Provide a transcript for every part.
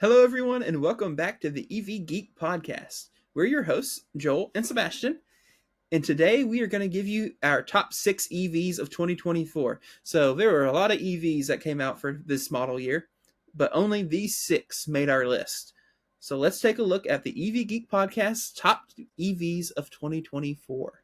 Hello, everyone, and welcome back to the EV Geek podcast. We're your hosts, Joel and Sebastian, and today we are going to give you our top 6 EVs of 2024. So there were a lot of EVs that came out for this model year, but only these 6 made our list. So let's take a look at the EV Geek podcast's top EVs of 2024.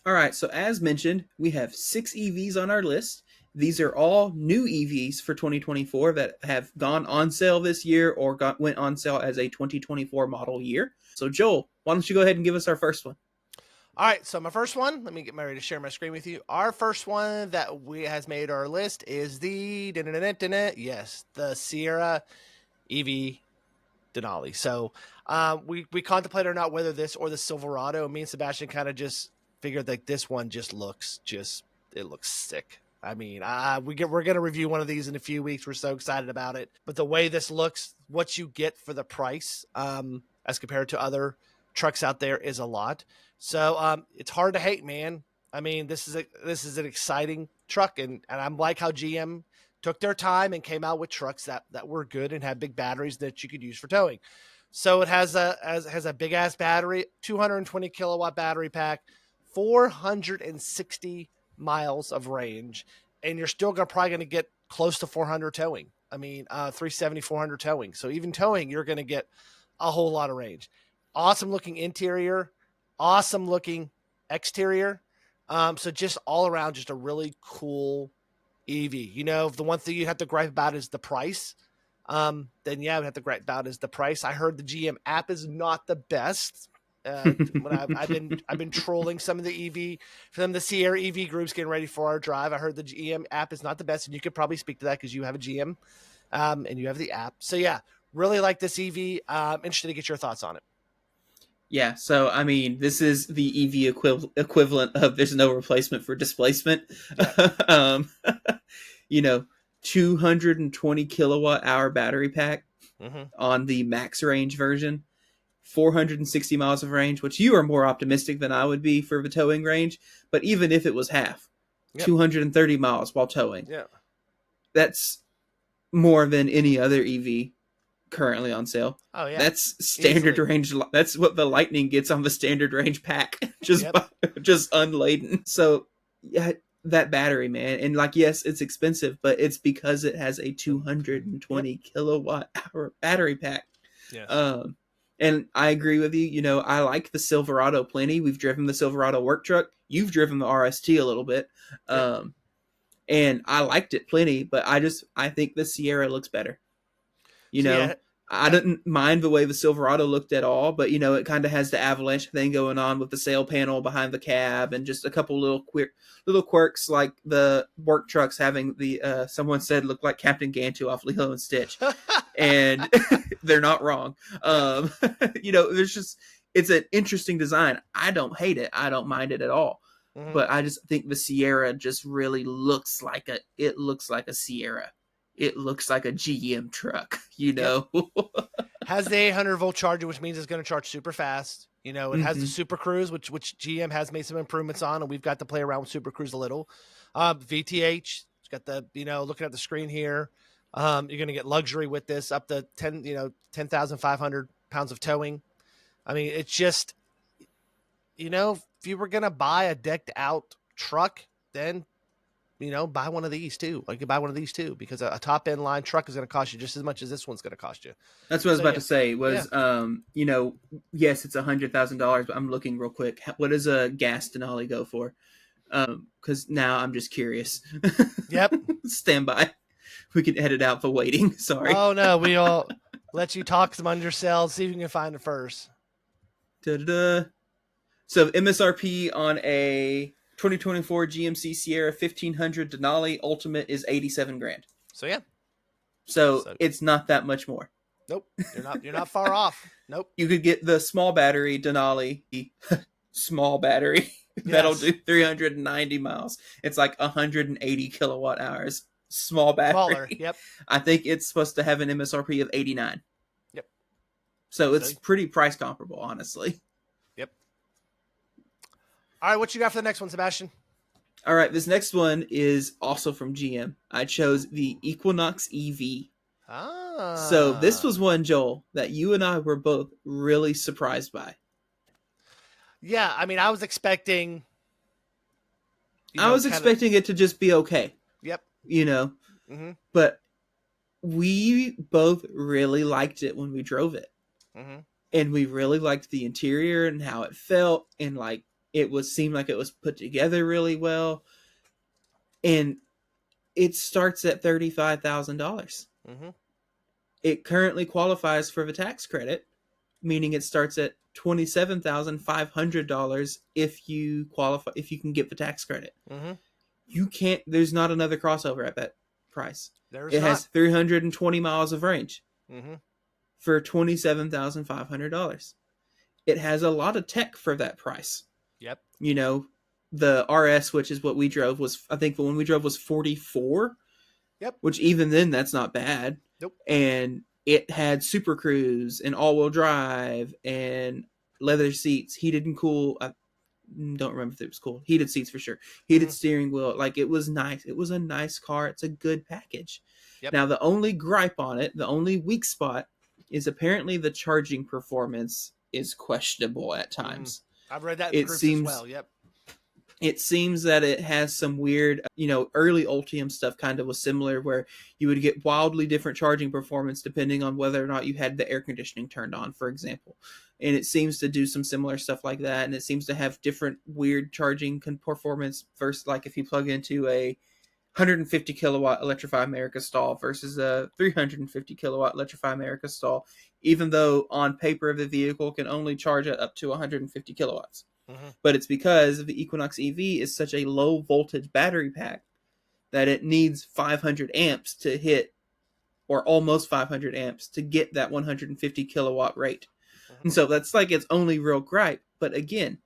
All right, so as mentioned, we have 6 EVs on our list. These are all new EVs for 2024 that have gone on sale this year or went on sale as a 2024 model year. So Joel, why don't you go ahead and give us our first one? All right, so my first one, let me get ready to share my screen with you. Our first one that has made our list is the Sierra EV Denali. So we contemplated or not whether this or the Silverado. Me and Sebastian kind of just figured that this one just looks sick. I mean, we're going to review one of these in a few weeks. We're so excited about it. But the way this looks, what you get for the price as compared to other trucks out there is a lot. So it's hard to hate, man. I mean, this is an exciting truck, and I'm like how GM took their time and came out with trucks that were good and had big batteries that you could use for towing. So it has a big ass battery, 220 kilowatt battery pack, 460 miles of range, and you're still probably going to get close to 400 towing. I mean, 370, 400 towing. So even towing, you're going to get a whole lot of range. Awesome looking interior, awesome looking exterior. So just all around, just a really cool EV. You know, the one thing you have to gripe about is the price. Then yeah, we have to gripe about is the price. I heard the GM app is not the best. When I've been trolling some of the the Sierra EV groups getting ready for our drive. I heard the GM app is not the best, and you could probably speak to that because you have a GM, and you have the app. So yeah, really like this EV. Interested to get your thoughts on it. Yeah, so I mean, this is the EV equivalent of there's no replacement for displacement. Yeah. 220 kilowatt hour battery pack on the max range version, 460 miles of range, which you are more optimistic than I would be for the towing range. But even if it was half, 230 miles while towing, that's more than any other EV currently on sale. Oh yeah, that's standard range. That's what the Lightning gets on the standard range pack, just unladen. So yeah, that battery, man, and like, yes, it's expensive, but it's because it has a 220 kilowatt hour battery pack. Yes. And I agree with you. You know, I like the Silverado plenty. We've driven the Silverado work truck. You've driven the RST a little bit. And I liked it plenty, but I think the Sierra looks better. I didn't mind the way the Silverado looked at all, but, you know, it kind of has the avalanche thing going on with the sail panel behind the cab and just a couple little quirks like the work trucks having the, someone said, look like Captain Gantu off Lilo and Stitch. And they're not wrong. It's an interesting design. I don't hate it. I don't mind it at all. Mm-hmm. But I just think the Sierra just really looks like a Sierra. It looks like a GM truck, you know. Has the 800 volt charger, which means it's going to charge super fast. You know, it has the Super Cruise, which GM has made some improvements on, and we've got to play around with Super Cruise a little. VTH, it's got the, looking at the screen here, you're going to get luxury with this, up to 10,500 pounds of towing. I mean, it's just, if you were going to buy a decked out truck, then buy one of these too. Like, you buy one of these too, because a top end line truck is going to cost you just as much as this one's going to cost you. That's what I was about to say was, yes, it's $100,000, but I'm looking real quick. What does a gas Denali go for? Because now I'm just curious. Yep. Stand by. We can edit out the waiting. Sorry. Oh no, we all let you talk some undersells. See if you can find it first. Da-da-da. So MSRP on a 2024 GMC Sierra 1500 Denali Ultimate is $87,000. So yeah. So it's not that much more. Nope. You're not far off. Nope. You could get the small battery Denali, small battery. That'll do 390 miles. It's like 180 kilowatt hours. Small battery. Smaller, yep. I think it's supposed to have an MSRP of 89. Yep. So it's pretty price comparable, honestly. Yep. All right, what you got for the next one, Sebastian? All right, this next one is also from GM. I chose the Equinox EV. So this Ah. was one, Joel, that you and I were both really surprised by. Yeah, I mean, I was expecting, I was kind of. expecting it to just be okay, Yep. you know, Mm-hmm. but we both really liked it when we drove it. Mm-hmm. And we really liked the interior and how it felt, and like seemed like it was put together really well. And it starts at $35,000. Mm-hmm. It currently qualifies for the tax credit, meaning it starts at $27,500 if you qualify, if you can get the tax credit. Mm-hmm. You can't. There's not another crossover at that price. There's It not. has 320 miles of range Mm-hmm. for $27,500. It has a lot of tech for that price. Yep. You know, the RS, which is what we drove, was, I think the one we drove was 44. Yep. Which even then, that's not bad. Nope. And it had Super Cruise and all-wheel drive and leather seats, heated and cool. I don't remember if it was cool. Heated seats for sure. Heated Mm-hmm. steering wheel. Like, it was nice. It was a nice car. It's a good package. Yep. Now, the only gripe on it, the only weak spot, is apparently the charging performance is questionable at times. I've read that in the groups as well. Yep. It seems that it has some weird, early Ultium stuff kind of was similar, where you would get wildly different charging performance depending on whether or not you had the air conditioning turned on, for example. And it seems to do some similar stuff like that. And it seems to have different weird charging performance versus, like, if you plug into a 150 kilowatt Electrify America stall versus a 350 kilowatt Electrify America stall, even though on paper the vehicle can only charge at up to 150 kilowatts. Mm-hmm. But it's because the Equinox EV is such a low voltage battery pack that it needs 500 amps to hit, or almost 500 amps to get that 150 kilowatt rate. Mm-hmm. And so that's like its only real gripe. But again,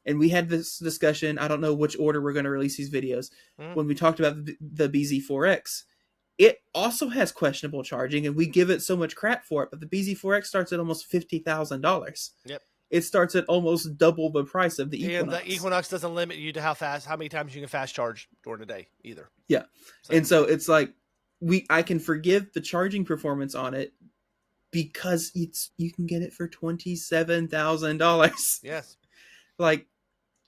and we had this discussion, I don't know which order we're going to release these videos, when we talked about the BZ4X. It also has questionable charging, and we give it so much crap for it, but the BZ4X starts at almost $50,000. Yep. It starts at almost double the price of the Equinox. And the Equinox doesn't limit you to how many times you can fast charge during the day either. Yeah. And so it's like, I can forgive the charging performance on it because you can get it for $27,000. Yes. Like,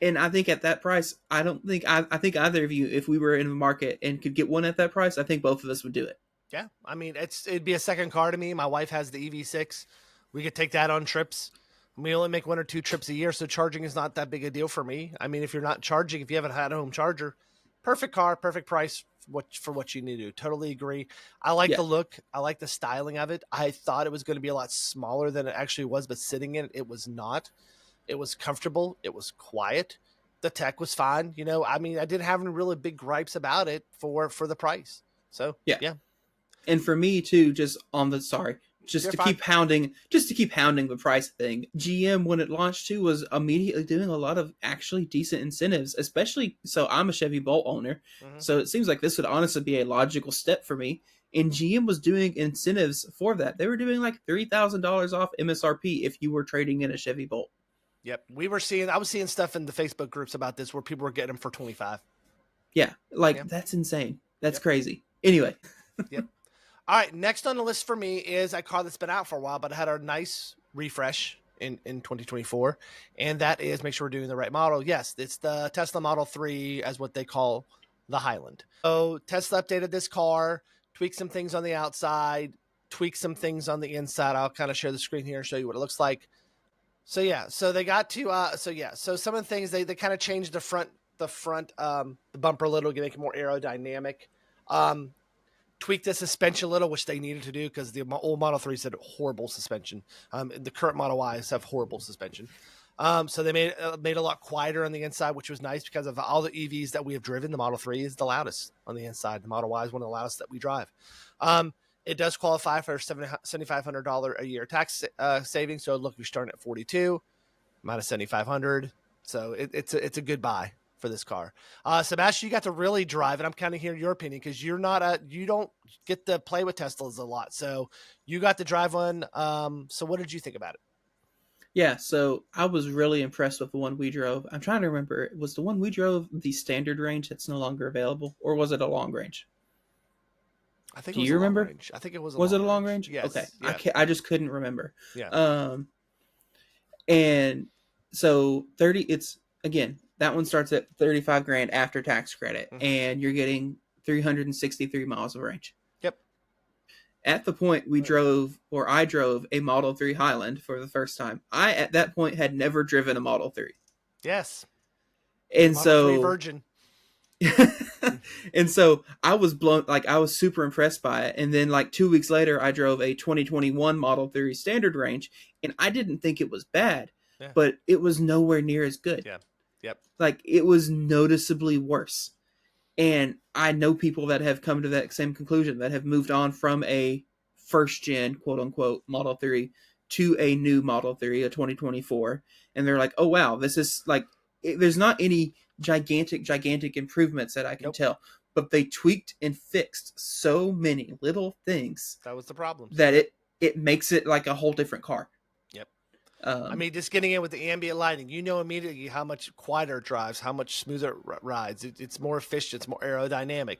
and I think at that price, I think either of you, if we were in the market and could get one at that price, I think both of us would do it. Yeah. I mean, it'd be a second car to me. My wife has the EV6. We could take that on trips. We only make 1 or 2 trips a year, so charging is not that big a deal for me. I mean, if you're not charging, if you haven't had a home charger, perfect car, perfect price for what you need to do. Totally agree. I like the look. I like the styling of it. I thought it was going to be a lot smaller than it actually was, but sitting in it, it was not. It was comfortable. It was quiet. The tech was fine. I mean, I didn't have any really big gripes about it for the price. So, yeah. And for me too, just to keep hounding the price thing. GM, when it launched too, was immediately doing a lot of actually decent incentives, especially, so I'm a Chevy Bolt owner. Mm-hmm. So it seems like this would honestly be a logical step for me. And GM was doing incentives for that. They were doing like $3,000 off MSRP if you were trading in a Chevy Bolt. Yep. I was seeing stuff in the Facebook groups about this where people were getting them for 25. Yeah. That's insane. That's crazy. Anyway. Yep. All right, next on the list for me is a car that's been out for a while, but had a nice refresh in 2024, and that is, make sure we're doing the right model. Yes, it's the Tesla Model 3, as what they call the Highland. So Tesla updated this car, tweaked some things on the outside, tweaked some things on the inside. I'll kind of share the screen here and show you what it looks like. So yeah, so they got to so some of the things they kind of changed the front the bumper a little to make it more aerodynamic. Tweak the suspension a little, which they needed to do because the old Model 3s had horrible suspension. The current Model Ys have horrible suspension. So they made it a lot quieter on the inside, which was nice because of all the EVs that we have driven. The Model 3 is the loudest on the inside. The Model Y is one of the loudest that we drive. It does qualify for $7,500 a year tax savings. So look, you're starting at 42 minus $7,500. So it's a good buy for this car. Sebastian, you got to really drive it. I'm kind of hearing your opinion because you don't get to play with Teslas a lot. So you got to drive one. So what did you think about it? Yeah, so I was really impressed with the one we drove. I'm trying to remember, was the one we drove the standard range that's no longer available, or was it a long range? I think it Do was you a long remember? range. I think it was a Was it long a long range. range? Okay, Yes. Yeah. I just couldn't remember. Yeah. Um, and so 30, it's again that one starts at 35 grand after tax credit, Mm-hmm. and you're getting 363 miles of range. Yep. At the point we drove, or I drove a Model 3 Highland for the first time. I at that point had never driven a Model 3. Yes. And Model 3 so Virgin. and so I was blown, like I was super impressed by it. And then like 2 weeks later I drove a 2021 Model 3 standard range, and I didn't think it was bad, Yeah. but it was nowhere near as good. Yeah. Yep. Like it was noticeably worse. And I know people that have come to that same conclusion, that have moved on from a first gen, quote unquote, Model 3 to a new Model 3, a 2024. And they're like, oh, wow, this is like, there's not any gigantic improvements that I can Nope. tell. But they tweaked and fixed so many little things That was the problem. that it makes it like a whole different car. Yep. I mean, just getting in with the ambient lighting, you know immediately how much quieter it drives, how much smoother it rides. It's more efficient, it's more aerodynamic.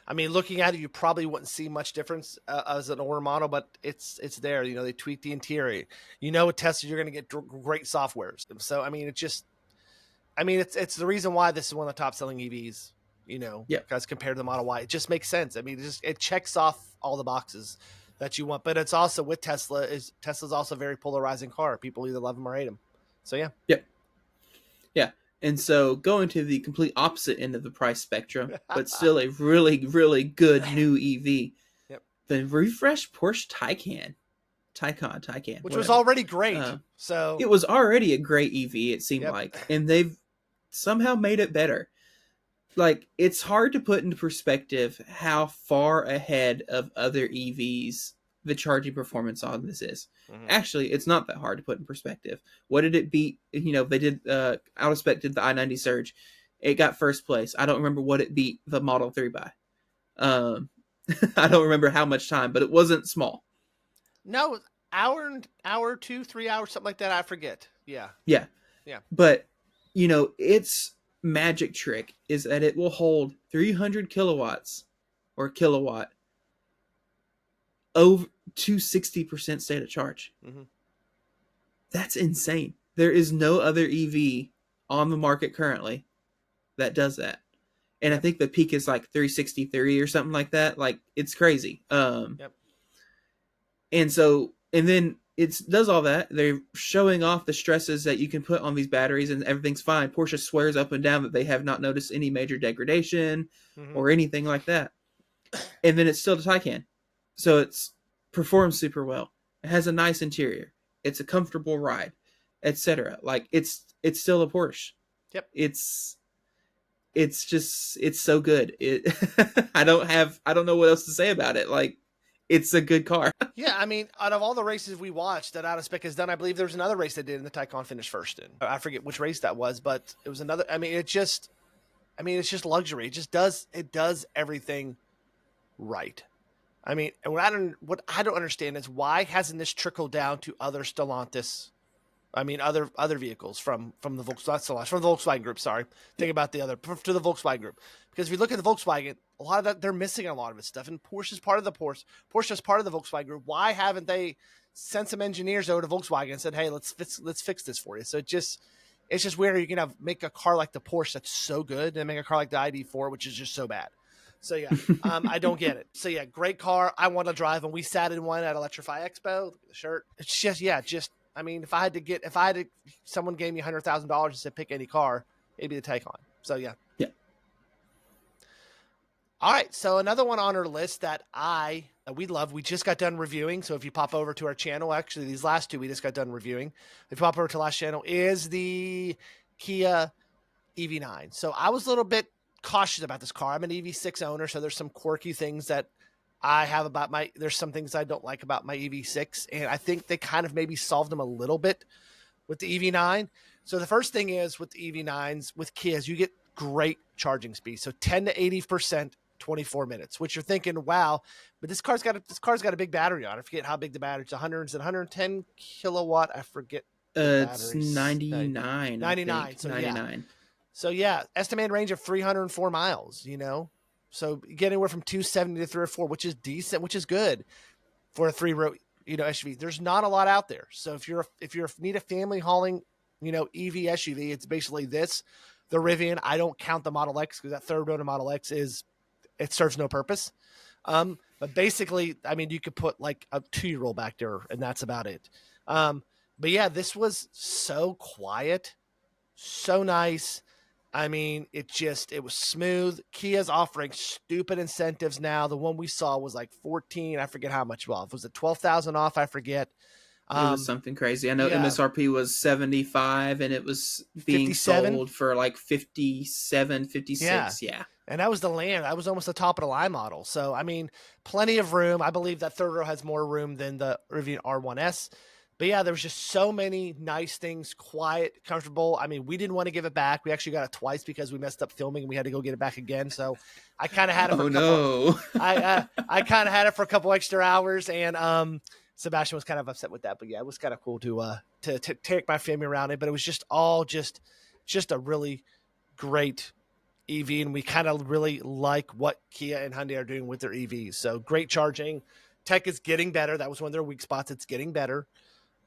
I mean, looking at it, you probably wouldn't see much difference as an older model, but it's there. You know, they tweak the interior. You know, with Tesla, you're going to get great softwares. So, I mean, it's the reason why this is one of the top selling EVs. You know, Yeah. because compared to the Model Y, it just makes sense. I mean, it checks off all the boxes that you want, but it's also with Tesla's also a very polarizing car. People either love them or hate them. So yeah. Yeah. And so going to the complete opposite end of the price spectrum, but still a really, really good new EV. Yep. The refreshed Porsche Taycan, Which whatever. was already great. So it was already a great EV, it seemed like, and they've somehow made it better. Like, it's hard to put into perspective how far ahead of other EVs the charging performance on this is. Mm-hmm. Actually, it's not that hard to put in perspective. What did it beat? You know, they did out of spec did the i90 Surge. It got first place. I don't remember what it beat the Model 3 by. I don't remember how much time, but it wasn't small. No, hour, 2, 3 hours, something like that. I forget. Yeah. Yeah. Yeah. But, you know, its magic trick is that it will hold 300 kilowatts or kilowatt over to 60% state of charge. Mm-hmm. That's insane. There is no other EV on the market currently that does that. And I think the peak is like 363 or something like that. Like, it's crazy. Yep. And so, and then it does all that. They're showing off the stresses that you can put on these batteries, and everything's fine. Porsche swears up and down that they have not noticed any major degradation or anything like that. And then it's still the Taycan. So it's performs super well. It has a nice interior. It's a comfortable ride, etc. Like, it's still a Porsche. Yep. It's so good. I don't know what else to say about it. Like, it's a good car. Yeah, I mean, out of all the races we watched that Out of Spec has done, I believe there was another race they did and the Taycan finished first in. I forget which race that was, but it was another. I mean, it's just luxury. It does everything right. I mean, and what I don't understand is why hasn't this trickled down to other Stellantis? I mean, other vehicles from the Volkswagen Group. Sorry, think about to the Volkswagen Group, because if you look at the Volkswagen, a lot of that they're missing a lot of its stuff, and Porsche's part of the Volkswagen Group. Why haven't they sent some engineers over to Volkswagen and said, "Hey, let's fix this for you"? So it's just weird. You can make a car like the Porsche that's so good, and make a car like the ID4, which is just so bad. So yeah, I don't get it. So yeah, great car. I want to drive, and we sat in one at Electrify Expo. Look at the shirt. It's just. I mean, if someone gave me $100,000 and said pick any car, it'd be the Taycan. So yeah. Yeah. All right. So another one on our list that we love, we just got done reviewing. So if you pop over to our channel, actually these last two we just got done reviewing. If you pop over to the last channel, is the Kia EV9. So I was a little bit cautious about this car. I'm an EV6 owner, so there's some quirky things that I have there's some things I don't like about my EV6, and I think they kind of maybe solved them a little bit with the EV9. So the first thing is with the EV9s, with Kias, you get great charging speed. So 10 to 80%, 24 minutes, which you're thinking, wow, but this car's got a big battery on it. I forget how big the battery is. 110 kilowatt. I forget with It's batteries? 99, I 99. think. So yeah. 99. So yeah, estimated range of 304 miles, you know. So you get anywhere from 270 to 304, which is decent, which is good for a three-row, SUV. There's not a lot out there. So if you need a family hauling, EV SUV, it's basically this, the Rivian. I don't count the Model X because that third row to Model X it serves no purpose. But basically, I mean, you could put like a 2-year-old back there, and that's about it. But yeah, this was so quiet, so nice. I mean, it was smooth. Kia's offering stupid incentives now. The one we saw was like 14. I forget how much off. Was it 12,000 off? I forget. It was something crazy. I know Yeah, MSRP was 75 and it was being 57. sold for like 57, Yeah. 56. Yeah. And that was the land. That was almost the top of the line model. So, I mean, plenty of room. I believe that third row has more room than the Rivian R1S. But yeah, there was just so many nice things, quiet, comfortable. I mean, we didn't want to give it back. We actually got it twice because we messed up filming and we had to go get it back again. So I kind of had it for Oh a couple. no. I kind of had it for a couple extra hours, and Sebastian was kind of upset with that. But yeah, it was kind of cool to take my family around it. But it was just a really great EV, and we kind of really like what Kia and Hyundai are doing with their EVs. So great charging. Tech is getting better. That was one of their weak spots. It's getting better.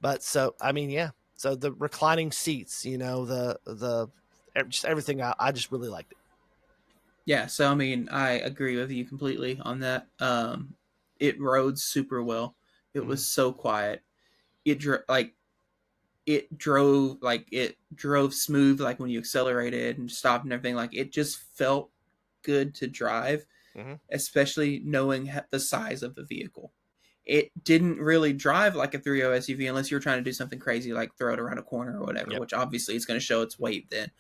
But so, I mean, yeah. So the reclining seats, the just everything, I just really liked it. Yeah, so I mean, I agree with you completely on that. It rode super well. It Mm-hmm. was so quiet. It drove smooth, like when you accelerated and stopped and everything. Like it just felt good to drive, Mm-hmm. especially knowing the size of the vehicle. It didn't really drive like a 3.0 SUV unless you were trying to do something crazy like throw it around a corner or whatever, Yep. which obviously is going to show its weight then.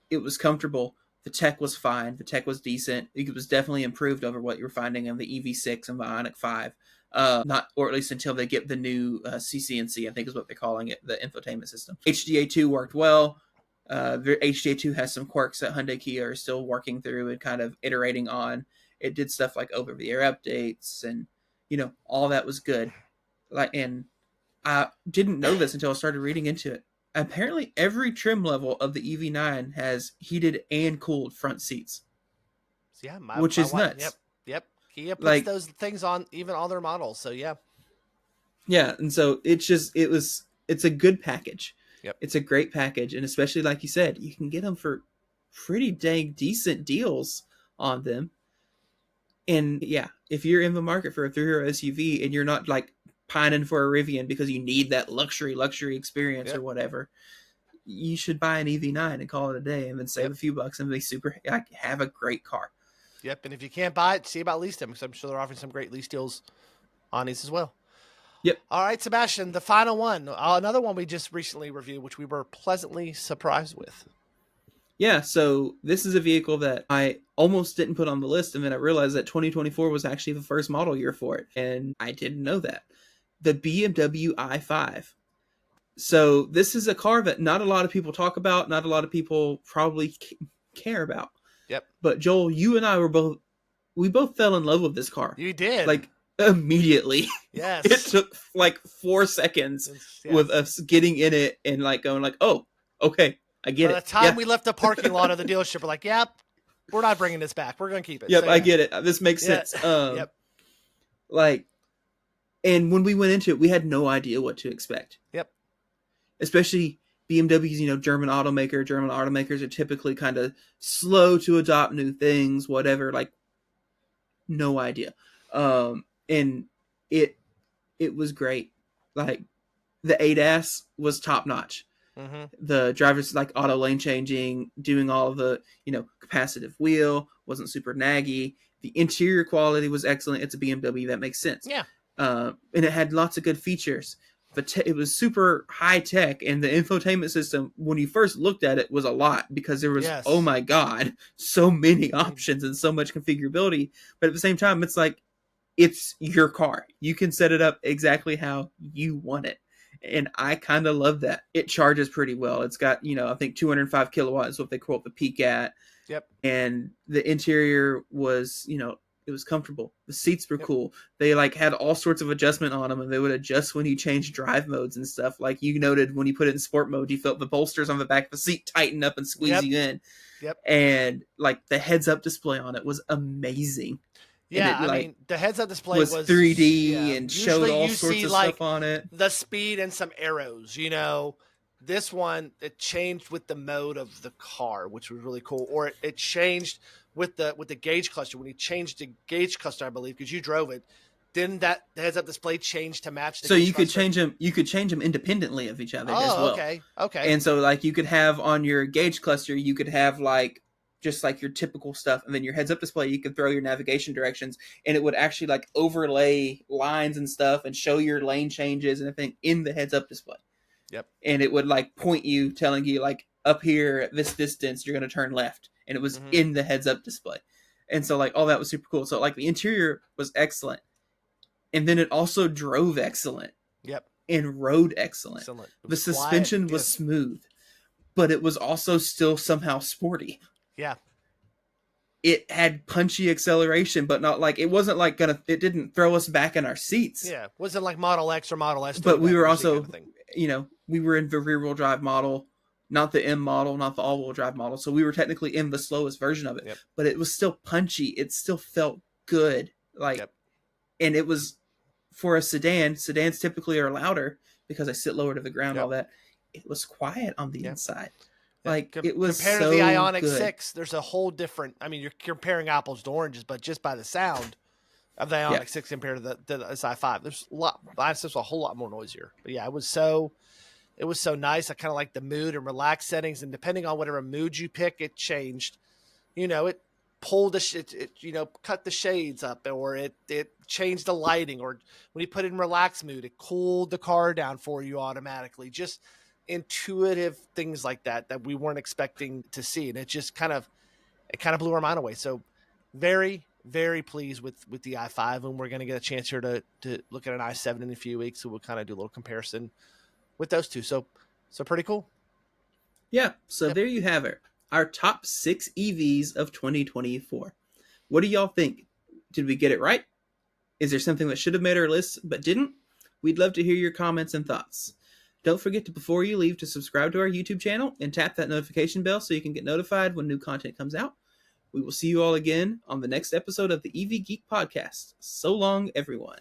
It was comfortable. The tech was fine. The tech was decent. It was definitely improved over what you were finding in the EV6 and the Ioniq 5. Not, or at least until they get the new CCNC, I think is what they're calling it, the infotainment system. HDA2 worked well. HDA2 has some quirks that Hyundai Kia are still working through and kind of iterating on. It did stuff like over-the-air updates, and all that was good. And I didn't know this until I started reading into it. Apparently, every trim level of the EV9 has heated and cooled front seats, So yeah, which my is wife. Yep. nuts. Yep. Kia puts Like, those things on even all their models. So yeah. yeah, and so it's a good package. Yep. It's a great package, and especially like you said, you can get them for pretty dang decent deals on them. And yeah, if you're in the market for a 3-row SUV and you're not like pining for a Rivian because you need that luxury experience or Yep. whatever, you should buy an EV9 and call it a day, and then save Yep. a few bucks and be super like have a great car. Yep. And if you can't buy it, see about lease them because I'm sure they're offering some great lease deals on these as well. Yep. All right, Sebastian, the final one, another one we just recently reviewed, which we were pleasantly surprised with. Yeah, so this is a vehicle that I almost didn't put on the list, and then I realized that 2024 was actually the first model year for it, and I didn't know that. The BMW i5. So this is a car that not a lot of people talk about, not a lot of people probably care about. Yep. But Joel, you and I we both fell in love with this car. You did. Like immediately. Yes. It took like 4 seconds Yes. with us getting in it and like going like, "Oh, okay, I get By it." the time Yeah. we left the parking lot of the dealership, we're like, "Yep, we're not bringing this back. We're going to keep it." Yep, So, I yeah. get it. This makes Yeah. sense. Yep. Like, and when we went into it, we had no idea what to expect. Yep. Especially BMW's, German automaker. German automakers are typically kind of slow to adopt new things, whatever. Like, no idea. And it was great. Like, the ADAS was top notch. Mm-hmm. The driver's like auto lane changing, doing all of the capacitive wheel, wasn't super naggy. The interior quality was excellent. It's a BMW, that makes sense. Yeah. And it had lots of good features. But it was super high tech, and the infotainment system, when you first looked at it, was a lot because there was, Yes. oh my god, so many options and so much configurability. But at the same time, it's like, it's your car. You can set it up exactly how you want it. And I kind of love that. It charges pretty well. It's got, I think 205 kilowatts is what they quote the peak at. Yep. And the interior was, It was comfortable. The seats were Yep. cool. They like had all sorts of adjustment on them, and they would adjust when you changed drive modes and stuff. Like you noted when you put it in sport mode, you felt the bolsters on the back of the seat tighten up and squeeze Yep. you in. Yep. And like the heads-up display on it was amazing. Yeah, And it, I mean, the heads-up display was 3D and showed all sorts of stuff on it. The speed and some arrows, This one, it changed with the mode of the car, which was really cool. Or it changed with the gauge cluster. When you changed the gauge cluster, I believe, because you drove it, didn't that heads-up display change to match the so gauge you cluster? could change them independently of each other as well. Okay. And so like you could have on your gauge cluster, you could have like just like your typical stuff, and then your heads-up display, you could throw your navigation directions, and it would actually like overlay lines and stuff and show your lane changes and everything in the heads-up display. Yep. And it would like point you, telling you like up here at this distance, you're going to turn left. And it was in the heads-up display. And so like all that was super cool. So like the interior was excellent. And then it also drove excellent. Yep. And rode excellent. The suspension was smooth, but it was also still somehow sporty. Yeah. It had punchy acceleration, but not like, it wasn't like it didn't throw us back in our seats. Yeah. It wasn't like Model X or Model S. But we were also, we were in the rear-wheel drive model, not the M model, not the all-wheel drive model. So we were technically in the slowest version of it, but it was still punchy. It still felt good. And it was for a sedan. Sedans typically are louder because they sit lower to the ground, all that. It was quiet on the inside. Like it was compared so to the Ioniq good. 6, there's a whole different. I mean, you're comparing apples to oranges, but just by the sound of the Ioniq 6 compared to the i5, there's a lot. It's just a whole lot more noisier. But yeah, it was so nice. I kind of like the mood and relaxed settings, and depending on whatever mood you pick, it changed. It pulled cut the shades up, or it changed the lighting, or when you put it in relaxed mood, it cooled the car down for you automatically. Just intuitive things like that we weren't expecting to see, and it just kind of blew our mind away. So very, very pleased with the i5, and we're going to get a chance here to look at an i7 in a few weeks, so we'll kind of do a little comparison with those two. So pretty cool. Yeah. So there you have it. Our top 6 EVs of 2024. What do y'all think? Did we get it right? Is there something that should have made our list but didn't? We'd love to hear your comments and thoughts. Don't forget to, before you leave, to subscribe to our YouTube channel and tap that notification bell so you can get notified when new content comes out. We will see you all again on the next episode of the EV Geek podcast. So long, everyone.